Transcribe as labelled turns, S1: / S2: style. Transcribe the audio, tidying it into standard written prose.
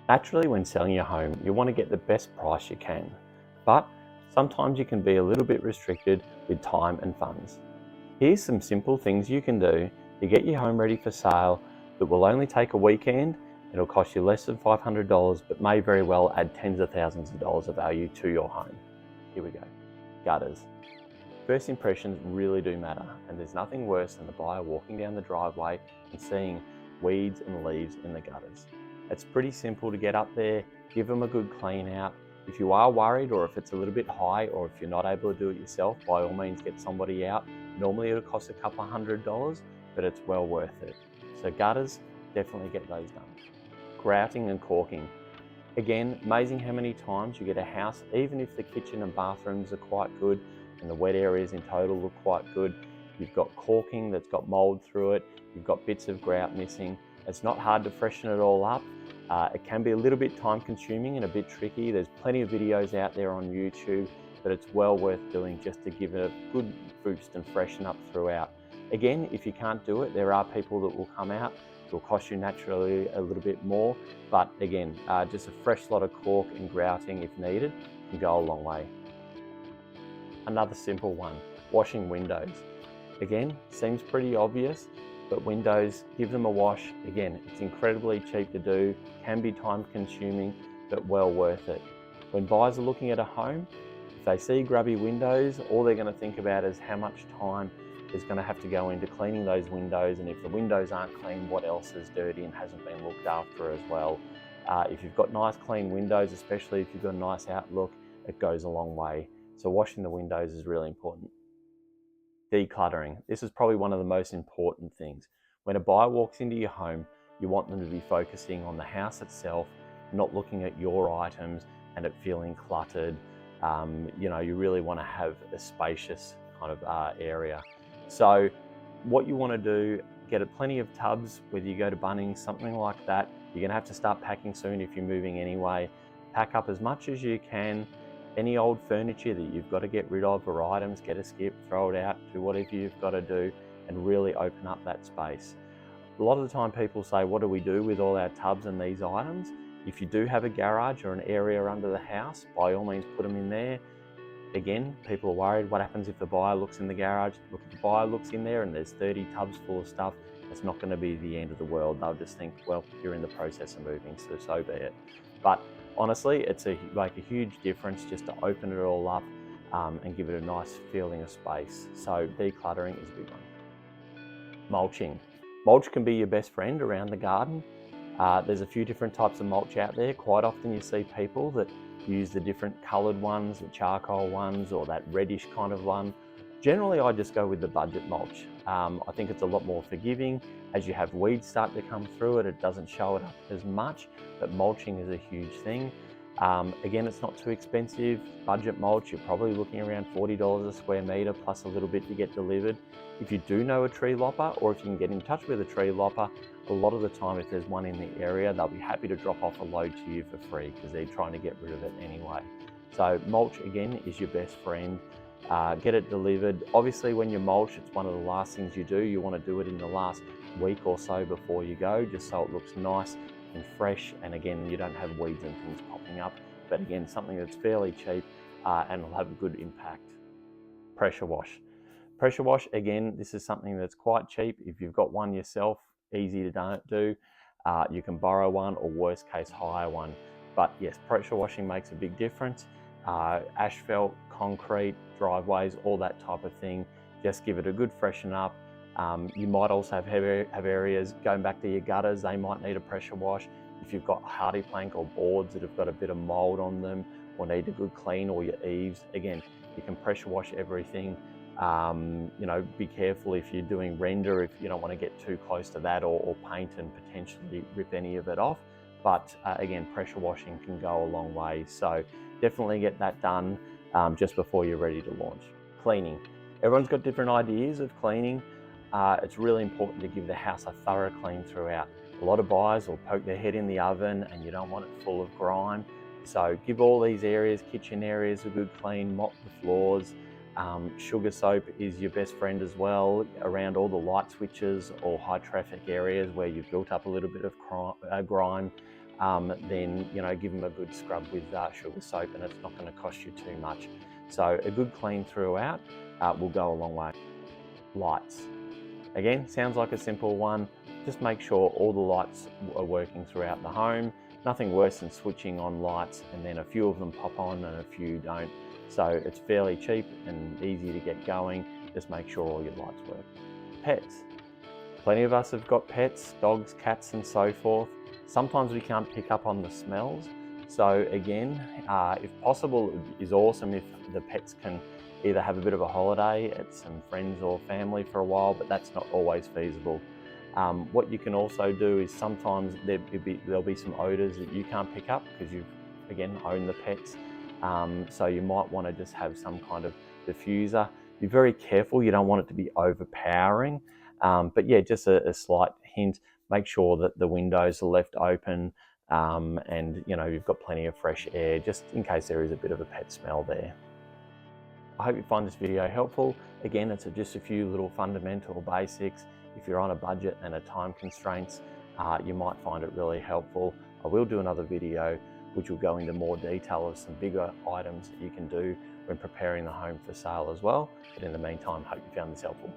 S1: Naturally, when selling your home, you want to get the best price you can, but sometimes you can be a little bit restricted with time and funds. Here's some simple things you can do to get your home ready for sale that will only take a weekend. It'll cost you less than $500, but may very well add tens of thousands of dollars of value to your home. Here we go. Gutters. First impressions really do matter, and there's nothing worse than the buyer walking down the driveway and seeing weeds and leaves in the gutters. It's pretty simple to get up there, give them a good clean out. If you are worried, or if it's a little bit high, or if you're not able to do it yourself, by all means get somebody out. Normally it'll cost a couple $100, but it's well worth it. So gutters, definitely get those done. Grouting and caulking. Again, amazing how many times you get a house, even if the kitchen and bathrooms are quite good and the wet areas in total look quite good, you've got caulking that's got mold through it, you've got bits of grout missing. It's not hard to freshen it all up. It can be a little bit time consuming and a bit tricky. There's plenty of videos out there on YouTube, but it's well worth doing just to give it a good boost and freshen up throughout. Again, if you can't do it, there are people that will come out. It will cost you naturally a little bit more, but again, just a fresh lot of caulk and grouting if needed can go a long way. Another simple one, washing windows. Again, seems pretty obvious, but windows, give them a wash. Again, it's incredibly cheap to do, can be time consuming, but well worth it. When buyers are looking at a home, if they see grubby windows, all they're going to think about is how much time is going to have to go into cleaning those windows, and if the windows aren't clean, what else is dirty and hasn't been looked after as well. If you've got nice clean windows, especially if you've got a nice outlook, it goes a long way. So washing the windows is really important. Decluttering. This is probably one of the most important things. When a buyer walks into your home, you want them to be focusing on the house itself, not looking at your items and it feeling cluttered. You really want to have a spacious kind of area. So what you want to do, get plenty of tubs, whether you go to Bunnings, something like that. You're going to have to start packing soon if you're moving anyway. Pack up as much as you can. Any old furniture that you've got to get rid of or items, get a skip, throw it out, do whatever you've got to do and really open up that space. A lot of the time people say, what do we do with all our tubs and these items? If you do have a garage or an area under the house, by all means put them in there. Again, people are worried, what happens if the buyer looks in the garage? Look, if the buyer looks in there and there's 30 tubs full of stuff, it's not going to be the end of the world. They'll just think, well, you're in the process of moving, so be it. But honestly, it's a huge difference just to open it all up and give it a nice feeling of space. So decluttering is a big one. Mulching. Mulch can be your best friend around the garden. There's a few different types of mulch out there. Quite often you see people that use the different coloured ones, the charcoal ones, or that reddish kind of one. Generally, I just go with the budget mulch. I think it's a lot more forgiving. As you have weeds start to come through it, it doesn't show it up as much, but mulching is a huge thing. Again, it's not too expensive. Budget mulch, you're probably looking around $40 a square metre plus a little bit to get delivered. If you do know a tree lopper, or if you can get in touch with a tree lopper, a lot of the time if there's one in the area, they'll be happy to drop off a load to you for free because they're trying to get rid of it anyway. So mulch, again, is your best friend. Get it delivered. Obviously when you mulch, it's one of the last things you do. You want to do it in the last week or so before you go, just so it looks nice and fresh, and again, you don't have weeds and things popping up. But again, something that's fairly cheap and will have a good impact. Pressure wash. Pressure wash, again, this is something that's quite cheap. If you've got one yourself, easy to do. You can borrow one, or worst case, hire one. But yes, pressure washing makes a big difference. Asphalt, concrete, driveways, all that type of thing. Just give it a good freshen up. You might also have areas, going back to your gutters, they might need a pressure wash. If you've got hardy plank or boards that have got a bit of mold on them or need a good clean, or your eaves, again, you can pressure wash everything. Be careful if you're doing render, if you don't want to get too close to that, or paint and potentially rip any of it off. But again, pressure washing can go a long way. So definitely get that done just before you're ready to launch. Cleaning. Everyone's got different ideas of cleaning. It's really important to give the house a thorough clean throughout. A lot of buyers will poke their head in the oven and you don't want it full of grime. So give all these areas, kitchen areas, a good clean, mop the floors. Sugar soap is your best friend as well around all the light switches or high traffic areas where you've built up a little bit of grime. then give them a good scrub with sugar soap, and it's not going to cost you too much. So a good clean throughout will go a long way. Lights. Again, sounds like a simple one. Just make sure all the lights are working throughout the home. Nothing worse than switching on lights and then a few of them pop on and a few don't. So it's fairly cheap and easy to get going. Just make sure all your lights work. Pets. Plenty of us have got pets, dogs, cats and so forth. Sometimes we can't pick up on the smells. So again, if possible, it is awesome if the pets can either have a bit of a holiday at some friends or family for a while, but that's not always feasible. What you can also do is sometimes there'll be some odors that you can't pick up because you've, again, owned the pets. So you might want to just have some kind of diffuser. Be very careful, you don't want it to be overpowering. But yeah, just a slight hint. Make sure that the windows are left open and you've got plenty of fresh air, just in case there is a bit of a pet smell there. I hope you find this video helpful. Again, it's just a few little fundamental basics. If you're on a budget and a time constraints, you might find it really helpful. I will do another video which will go into more detail of some bigger items that you can do when preparing the home for sale as well. But in the meantime, hope you found this helpful.